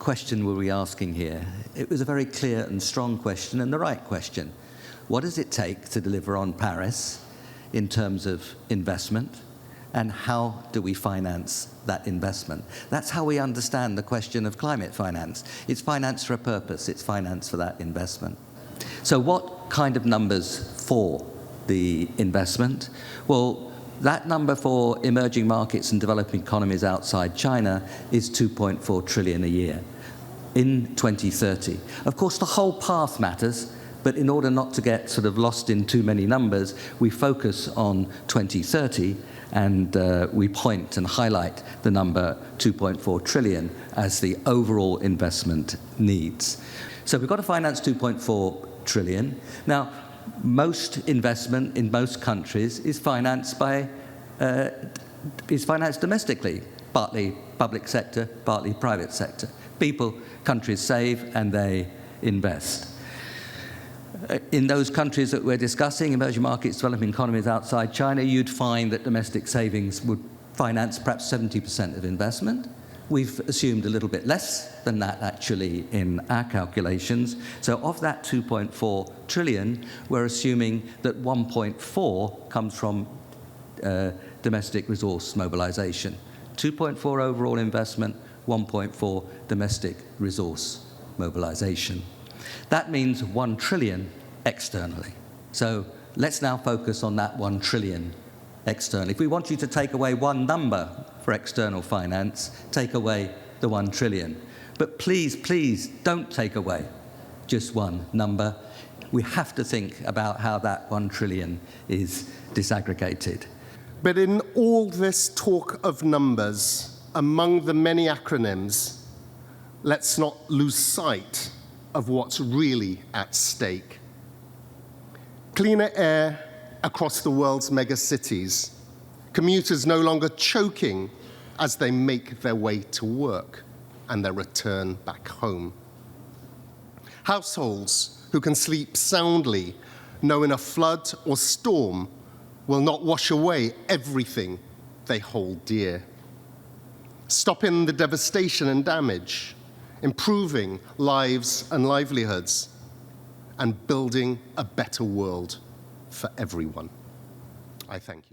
question were we asking here? It was a very clear and strong question, and the right question. What does it take to deliver on Paris in terms of investment, and how do we finance that investment? That's how we understand the question of climate finance. It's finance for a purpose. It's finance for that investment. So what kind of numbers for the investment? Well, that number for emerging markets and developing economies outside China is 2.4 trillion a year in 2030. Of course, the whole path matters, but in order not to get sort of lost in too many numbers, we focus on 2030, and we point and highlight the number 2.4 trillion as the overall investment needs. So we've got to finance 2.4 trillion. Now, most investment in most countries is financed domestically, partly public sector, partly private sector. Countries save and they invest. In those countries that we're discussing, emerging markets, developing economies outside China, you'd find that domestic savings would finance perhaps 70% of investment. We've assumed a little bit less than that, actually, in our calculations. So of that 2.4 trillion, we're assuming that 1.4 comes from domestic resource mobilization. 2.4 overall investment, 1.4 domestic resource mobilization. That means 1 trillion externally. So let's now focus on that 1 trillion externally. If we want you to take away one number for external finance, take away the 1 trillion. But please, please don't take away just one number. We have to think about how that 1 trillion is disaggregated. But in all this talk of numbers, among the many acronyms, let's not lose sight of what's really at stake. Cleaner air across the world's megacities, commuters no longer choking as they make their way to work and their return back home. Households who can sleep soundly, knowing a flood or storm will not wash away everything they hold dear. Stopping the devastation and damage, improving lives and livelihoods, and building a better world for everyone. I thank you.